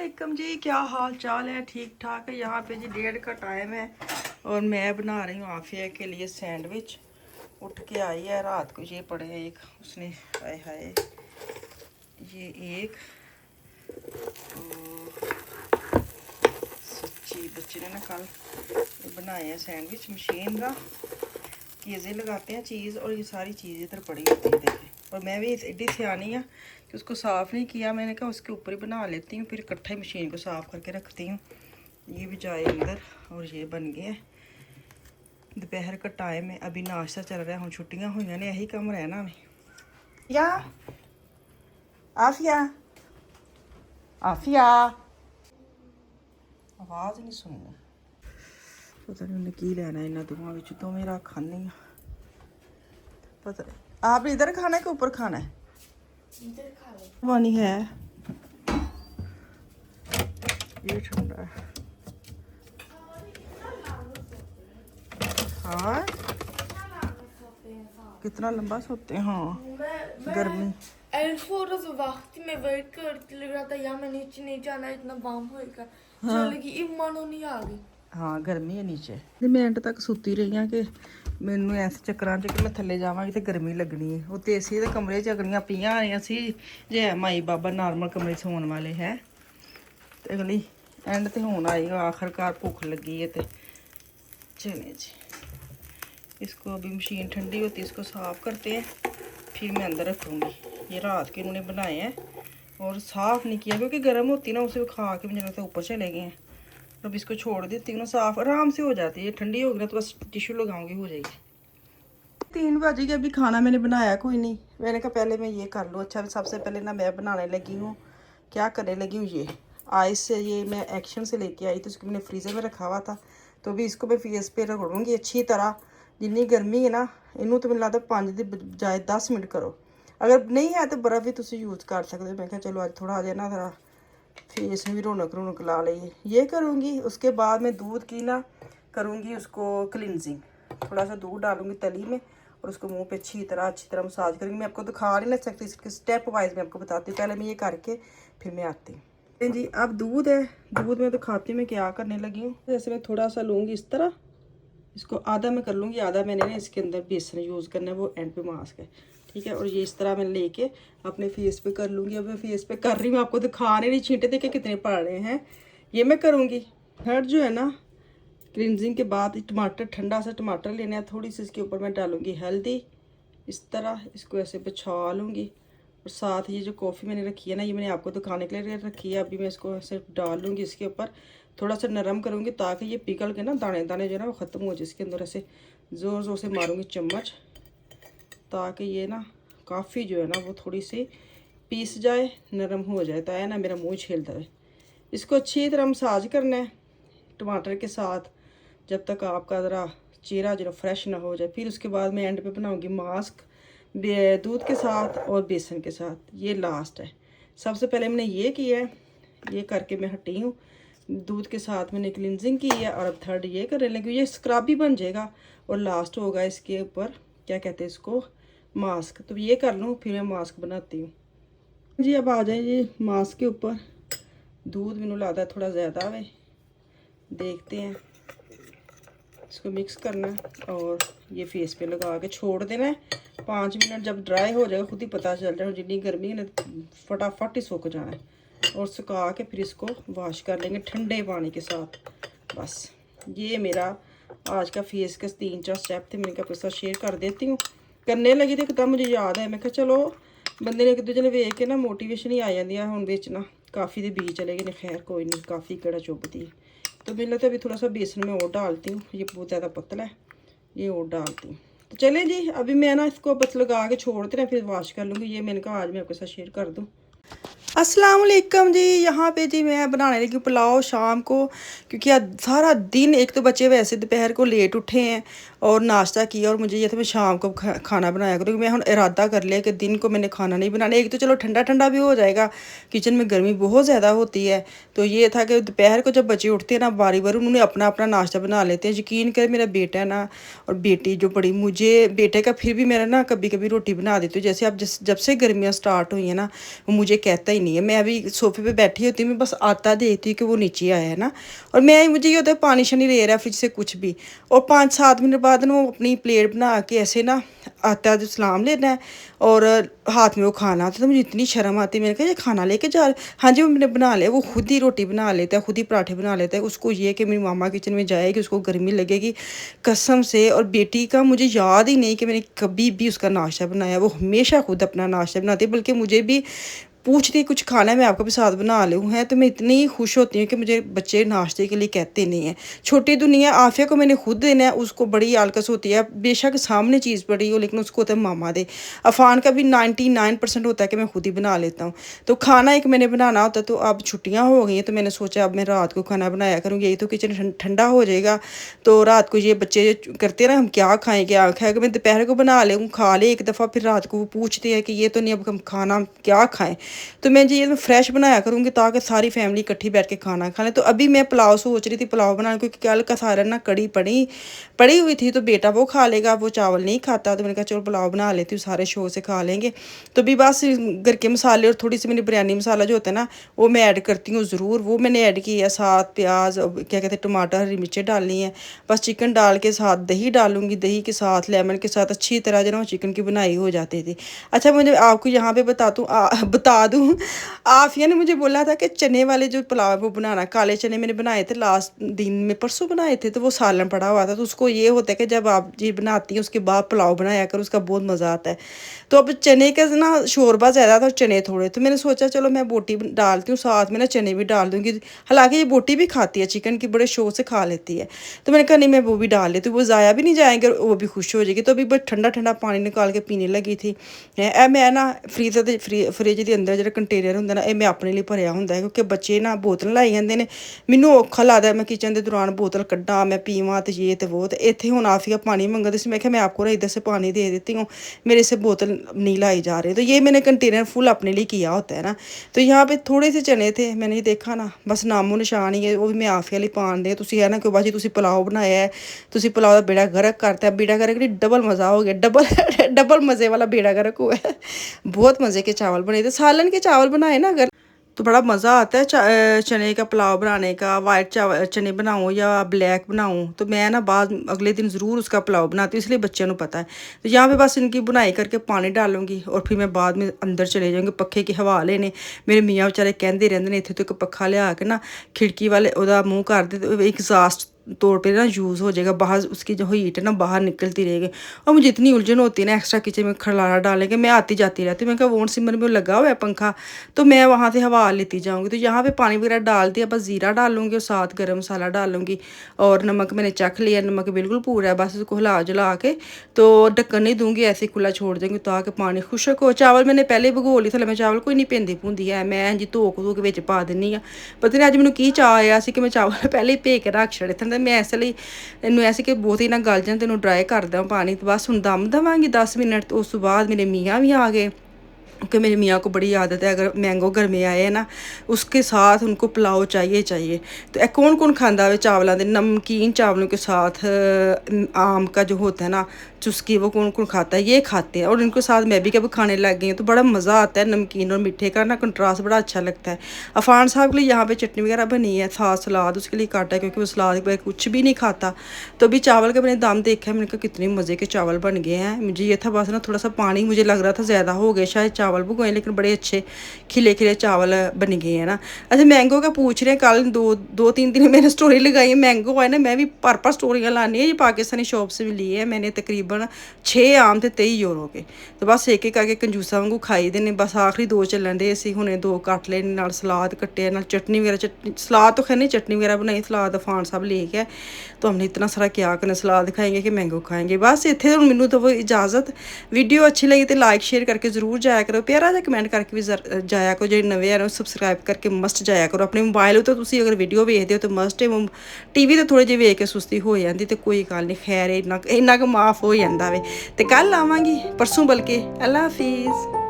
अस्सलामुअलैकुम जी, क्या हाल चाल है? ठीक ठाक है। यहाँ पे जी 1:30 का टाइम है और मैं बना रही हूँ आफिया के लिए सैंडविच। उठ के आई है, रात को ये पड़े हैं एक, उसने हाय हाय ये एक सच्ची बच्चे ने ना कल बनाए हैं सैंडविच। मशीन का कीज़े लगाते हैं चीज़ और ये सारी चीज़ इधर पड़ी होती है देखें। और मैं भी एडी सियानी है कि उसको साफ़ नहीं किया। मैंने कहा उसके ऊपर ही बना लेती हूँ, फिर इकट्ठा ही मशीन को साफ़ करके रखती हूँ। ये भी जाए अंदर और ये बन गया। दोपहर का टाइम है, अभी नाश्ता चल रहा है। हम छुट्टियाँ हुई ने, यही काम रहना हमें। या आफिया आफिया आवाज़ नहीं सुननी। पता नहीं उन्हें की लेना इन्होंने दोवां विच तो मेरा खानी है। पता नहीं आपने इधर खाना है कि ऊपर खाना है? इधर खा लो। पानी है ये ठंडा है। हाँ कितना लंबा सोते हैं। हाँ गर्मी मैं वेट करती लग रहा था यार, मैं नीचे नहीं जाना, इतना वार्म होएगा। चल गई इमानो नहीं आ गई। हाँ गर्मी है नीचे। मिनट तक सुती रही हाँ कि मैनू इस चक्कर च कि मैं थले जावांगी तो गर्मी लगनी है। वो तो एसी के कमरे च अगलियां पियां आईयां सी जे माई बाबा नॉर्मल कमरे सोन वाले है। तो अगली एंड तो हुण आई आखिरकार भुख लगी है। तो चले जी, इसको अभी मशीन ठंडी होती है इसको साफ़ करते हैं, फिर मैं अंदर रखूँगी। ये रात के उन्होंने बनाए हैं और साफ़ नहीं किया क्योंकि गर्म होती ना, उसे खा के मुझे लगता है ऊपर चले गए हैं। अब इसको छोड़ देती हूँ ना, साफ़ आराम से हो जाती है। ठंडी होगी ना तो बस टिश्यू लगाऊंगी, हो जाएगी। 3 बज गए, अभी खाना मैंने बनाया कोई नहीं। मैंने कहा पहले मैं ये कर लूँ। अच्छा सबसे पहले ना मैं बनाने लगी हूँ, क्या करने लगी हूँ, ये आइस से ये मैं एक्शन से लेके आई, तो इसको मैंने फ्रीज़र में रखा हुआ था। तो अभी इसको मैं फेस पे रगड़ूँगी अच्छी तरह। जितनी गर्मी है ना, इनू तो मैंने लगता 5 की बजाय 10 मिनट करो। अगर नहीं है तो बर्फ़ भी तुम यूज़ कर सकते हो। मैं कहा चलो आज थोड़ा जिहा ना थोड़ा फेस में भी रौनक ला ली। ये करूँगी। उसके बाद मैं दूध की ना करूँगी उसको क्लिनजिंग। थोड़ा सा दूध डालूँगी तली में और उसको मुंह पे अच्छी तरह मसाज करूँगी। मैं आपको दिखा नहीं ना सकती, इसके स्टेप वाइज मैं आपको बताती हूँ। पहले मैं ये करके फिर मैं आती हूँ जी। अब दूध है, दूध में दिखाती हूँ मैं क्या करने लगी हूँ। जैसे मैं थोड़ा सा लूँगी इस तरह, इसको आधा मैं कर लूँगी, आधा मैंने ना इसके अंदर बेसन यूज़ करना है, वो एंड पे मास्क है, ठीक है। और ये इस तरह मैं लेके अपने फेस पे कर लूँगी। अब मैं फेस पे कर रही हूँ, आपको दिखा नहीं, छींटे देखे कितने पड़ रहे हैं। ये मैं करूँगी। थर्ड जो है ना, क्लिनजिंग के बाद टमाटर, ठंडा सा टमाटर लेना है, थोड़ी सी इसके ऊपर मैं डालूँगी हल्दी। इस तरह इसको ऐसे बिछा लूँगी और साथ ये जो कॉफ़ी मैंने रखी है ना, ये मैंने आपको दिखाने के लिए रखी है। अभी मैं इसको ऐसे डाल लूँगी इसके ऊपर, थोड़ा सा नरम करूँगी ताकि ये पिघल के ना दाने दाने जो है ना वो ख़त्म हो जाए। इसके अंदर ऐसे ज़ोर ज़ोर से मारूँगी चम्मच, ताकि ये ना काफ़ी जो है ना वो थोड़ी सी पीस जाए, नरम हो जाए, तो है ना मेरा मुँह छील दे। इसको अच्छी तरह मसाज करना है टमाटर के साथ, जब तक आपका ज़रा चेहरा जो फ्रेश ना हो जाए। फिर उसके बाद मैं एंड पे बनाऊँगी मास्क दूध के साथ और बेसन के साथ। ये लास्ट है। सबसे पहले मैंने ये किया है, ये करके मैं हटी हूँ। दूध के साथ मैंने क्लिनजिंग की है और अब थर्ड ये करने लगी। ये स्क्रब भी बन जाएगा और लास्ट होगा इसके ऊपर क्या कहते हैं इसको, मास्क। तो ये कर लूँ फिर मैं मास्क बनाती हूँ जी। अब आ जाए ये मास्क के ऊपर। दूध मैंने लाता है थोड़ा ज़्यादा है, देखते हैं। इसको मिक्स करना है और ये फेस पे लगा के छोड़ देना है 5 मिनट। जब ड्राई हो जाएगा खुद ही पता चल जाएगा, जितनी गर्मी है ना फटाफट ही सूख जाना है। और सुखा के फिर इसको वॉश कर लेंगे ठंडे पानी के साथ। बस ये मेरा आज का फेस का 3-4 स्टेप थे, मैंने कहा आपके साथ शेयर कर देती हूँ। करने लगी थी एकदम मुझे याद है, मैं कहा चलो बंदे ने एक दूजे ने वेख के ना मोटिवेशन ही आ जाती है। हुण विच ना काफ़ी दे बीज चले गए, खैर कोई नहीं, काफ़ी कड़ा चुभती है। तो मैंने लगता है अभी थोड़ा सा बेसन में और डालती हूँ, ये बहुत ज़्यादा पतला है, ये और डालती हूँ। तो चले जी, अभी मैं ना इसको बस लगा के छोड़ते रहे, फिर वॉश कर लूँगी। ये मैंने कहा आज मैं आपके साथ शेयर कर दूँ। अस्सलाम वालेकुम जी। यहाँ पे जी मैं बनाने लगी पुलाव शाम को, क्योंकि आज सारा दिन, एक तो बच्चे वैसे दोपहर को लेट उठे हैं और नाश्ता किया और मुझे ये था मैं शाम को खाना बनाया करूँगी। मैं इरादा कर लिया कि दिन को मैंने खाना नहीं बनाना। एक तो चलो ठंडा ठंडा भी हो जाएगा, किचन में गर्मी बहुत ज़्यादा होती है, तो ये था कि दोपहर को जब बच्चे उठते हैं ना बारी बारी उन्होंने अपना अपना नाश्ता बना लेते हैं। यकीन कर मेरा बेटा है ना और बेटी जो बड़ी, मुझे बेटे का फिर भी मेरा ना कभी कभी रोटी बना देती हूँ। जैसे अब जब से गर्मियाँ स्टार्ट हुई हैं ना वो मुझे कहता ही नहीं है। मैं अभी सोफे पे बैठी होती हूँ, मैं बस आता देखती हूँ कि वो नीचे आया है ना, और मुझे ये होता है पानी शानी ले रहा है फ्रिज से कुछ भी, और 5-7 मिनट बाद ना वो अपनी प्लेट बना के ऐसे ना आता है, सलाम लेना है और हाथ में वो खाना आता है। तो मुझे इतनी शर्म आती है, मैंने कहा ये खाना लेके जा रहे। हाँ जी वो मैंने बना लिया, वो खुद ही रोटी बना लेता है, खुद ही पराठे बना लेता है। उसको ये कि मेरी मामा किचन में जाएगी उसको गर्मी लगेगी कसम से। और बेटी का मुझे याद ही नहीं कि मैंने कभी भी उसका नाश्ता बनाया, वो हमेशा खुद अपना नाश्ता बनाती है, बल्कि मुझे भी पूछती कुछ खाना है मैं आपका भी साथ बना लूँ है। तो मैं इतनी खुश होती हूँ कि मुझे बच्चे नाश्ते के लिए कहते नहीं हैं। छोटी दुनिया आफिया को मैंने खुद देना है, उसको बड़ी आलकस होती है, बेशक सामने चीज़ पड़ी हो लेकिन उसको होता है मामा दे। अफान का भी 99% होता है कि मैं खुद ही बना लेता हूँ। तो खाना एक मैंने बनाना होता है। तो अब छुट्टियाँ हो गई हैं तो मैंने सोचा अब मैं रात को खाना बनाया करूँगी, यही तो किचन ठंडा हो जाएगा। तो रात को ये बच्चे करते ना हम क्या खाएँ क्या खाएँ, मैं दोपहर को बना ले खा ले एक दफ़ा, फिर रात को वो पूछते हैं कि ये तो नहीं अब हम खाना क्या खाएँ। तो मैं जी ये फ्रेश बनाया करूँगी ताकि सारी फैमिली इकट्ठी बैठ के खाना खा लें। तो अभी मैं पुलाव सोच रही थी पुलाव बनाने, क्योंकि कल का सारा ना कड़ी पड़ी हुई थी, तो बेटा वो खा लेगा, वो चावल नहीं खाता। तो मैंने कहा चलो पुलाव बना लेती हूँ, सारे शौक से खा लेंगे। तो भी बस घर के मसाले और थोड़ी सी मैंने बिरयानी मसाला जो होता है ना वो मैं ऐड करती हूँ ज़रूर, वो मैंने ऐड किया। साथ प्याज क्या कहते हैं टमाटर हरी मिर्चें डालनी है, बस चिकन डाल के साथ दही डालूंगी, दही के साथ लेमन के साथ अच्छी तरह जो ना चिकन की बुनाई हो जाती थी। अच्छा मुझे आपको यहाँ पे बता दूँ आफिया ने मुझे बोला था कि चने वाले जो पुलाव है वो बनाना। काले चने मैंने बनाए थे लास्ट दिन में, परसों बनाए थे, तो वो सालन पड़ा हुआ था। तो उसको ये होता है कि जब आप जी बनाती हैं उसके बाद पुलाव बनाया कर, उसका बहुत मज़ा आता है। तो अब चने का ना शोरबा ज़्यादा था और चने थोड़े, तो मैंने सोचा चलो मैं बोटी डालती हूँ साथ में ना चने भी डाल दूँगी। हालांकि ये बोटी भी खाती है चिकन की, बड़े शौक से खा लेती है। तो मैंने कहा नहीं मैं वो भी डाल लेती हूँ, वो ज़ाया भी नहीं जाएंगे और वो भी खुश हो जाएगी। तो अभी बस ठंडा ठंडा पानी निकाल के पीने लगी थी। मैं ना फ्रिज के अंदर जो कंटेनर होंगे ना ये मैं अपने लिए भरिया होंगे, क्योंकि बच्चे ना बोतल लाई जाते हैं, मैनू औखा लगता है मैं किचन के दौरान बोतल कड्डा मैं पीवा तो ये तो वो। तो इतने हूँ आफिया पानी मंगती सी, मैं क्या मैं आपको इधर से पानी दे देती हूँ, मेरे से बोतल नहीं लाई जा रही। तो ये मैंने कंटेनर फुल अपने लिए किया होता है ना। तो यहाँ पे थोड़े से चने थे, मैंने देखा ना बस नामो निशान ही है, वो भी मैं आफिया लिए पान दे। तुम है ना कि बाजी तुम पुलाव बनाया है, तुम पुलाव का बेड़ा गर्क करता है, बेड़ा गर्क नहीं डबल मज़ा हो गया, डबल मज़े वाला बेड़ा गर्क हुआ है। बहुत मज़े के चावल बने थे, सालन के चावल बनाए ना अगर तो बड़ा मज़ा आता है चने का पुलाव बनाने का। वाइट चावल चने बनाऊँ या ब्लैक बनाऊँ, तो मैं ना बाद अगले दिन ज़रूर उसका पुलाव बनाती हूँ, इसलिए बच्चों को पता है। तो यहाँ पे बस इनकी बुनाई करके पानी डालूंगी और फिर मैं बाद में अंदर चले जाऊँगी पखे की हवा लेने। मेरे मियाँ बेचारे कहते रहते हैं इतने तो एक पखा लिया के ना खिड़की वाले ओदा मुँह कर दे, तो एग्जास्ट तौर पे ना यूज़ हो जाएगा, बाहर उसकी जो हीट है ना बाहर निकलती रहेगी। और मुझे इतनी उलझन होती है ना एक्स्ट्रा किचन में खलाना डालने के, मैं आती जाती रहती हूँ। मैं कहा वोट सिमर में लगा हुआ है पंखा, तो मैं वहाँ से हवा लेती जाऊँगी। तो यहाँ पे पानी वगैरह डाल दिया, बस ज़ीरा डालूंगी और साथ गर्म मसाला डालूंगी और नमक मैंने चख लिया, नमक बिल्कुल पूरा है। बस उसको हिला जुला के तो ढक्कन नहीं दूँगी, ऐसे खुला छोड़ देंगे ताकि पानी खुशक हो। चावल मैंने पहले भगो ली थले, मैं चावल कोई नहीं भेंदी भूंदी है, मैं जी धो के विच पा दिंदी हाँ। पता नहीं अज मैनू की चाह आया कि मैं चावल पहले ही भे के रख छड़े थे। मैं इसलिए इनू ऐसे कि बहुत ही ना गल जाए, तेन ड्राई कर दें पानी। तो बस हूँ दम देवांगी 10 मिनट। तो उस बाद मेरे मियाँ भी आ गए, क्योंकि मेरे मियाँ को बड़ी आदत है अगर मैंगो घर में आए हैं ना उसके साथ उनको पुलाव चाहिए। तो कौन कौन खाता है चावलों के नमकीन चावलों के साथ आम का जो होता है ना चुस्की, वो कौन कौन खाता है, ये खाते हैं। और इनके साथ मैं भी कभी खाने लग गई हूँ, तो बड़ा मज़ा आता है। नमकीन और मीठे का ना कंट्रास्ट बड़ा अच्छा लगता है। अफान साहब के लिए यहाँ पे चटनी वगैरह बनी है, साथ सलाद उसके लिए काटा है, क्योंकि वो सलाद के बगैर कुछ भी नहीं खाता। तो अभी चावल का मैंने दाम देखा है, मैंने कहा कितने मज़े के चावल बन गए हैं। मुझे ये था बस ना थोड़ा सा पानी मुझे लग रहा था ज़्यादा हो गया शायद चावल भुगोए, लेकिन बड़े अच्छे खिले खिले चावल बन गए हैं ना। अच्छा मैंगो का पूछ रहे हैं, कल दो तीन दिन मैंने स्टोरी लगाई है मैंगो है ना, मैं भी पर स्टोरियाँ लानी है। ये पाकिस्तानी शॉप से भी लिए है मैंने, तकरीबन 6 आम थे 23 यूरो के। तो बस एक एक करके कंजूसा वांगू खाई देने, बस आखिरी 2 चलन दे सी, हुणे 2 कट ले, नाल सलाद कट्टे, नाल चटनी वगैरह। सलाद तो खैर नहीं चटनी वगैरह बनाई, सलाद अफान साहब ले गए। तो हमने इतना सारा क्या करना, सलाद खाएंगे कि मैंगो खाएंगे। बस इतने मैनू तो वो इजाज़त। वीडियो अच्छी लगी तो लाइक शेयर करके ज़रूर जाया करो। ਕਰੋ, ਪਿਆਰਾ ਜਿਹਾ ਕਮੈਂਟ ਕਰਕੇ ਵੀ ਜਾਇਆ ਕਰੋ। ਜਿਹੜੇ ਨਵੇਂ ਆ ਉਹ ਸਬਸਕ੍ਰਾਈਬ ਕਰਕੇ ਮਸਟ ਜਾਇਆ ਕਰੋ। ਆਪਣੇ ਮੋਬਾਈਲ ਉੱਤੇ ਤੁਸੀਂ ਅਗਰ ਵੀਡੀਓ ਵੇਖਦੇ ਹੋ ਤਾਂ ਮਸਟ ਟੀਵੀ ਤੇ ਥੋੜੇ ਜਿਹੇ ਵੇਖ ਕੇ ਸੁਸਤੀ ਹੋ ਜਾਂਦੀ ਤੇ ਕੋਈ ਗੱਲ ਨਹੀਂ, ਖੈਰ ਇੰਨਾ ਕੁ ਮਾਫ ਹੋ ਜਾਂਦਾ ਵੇ। ਤੇ ਕੱਲ ਆਵਾਂਗੀ, ਪਰਸੋਂ ਬਲਕਿ। ਅੱਲਾ ਹਾਫਿਜ਼।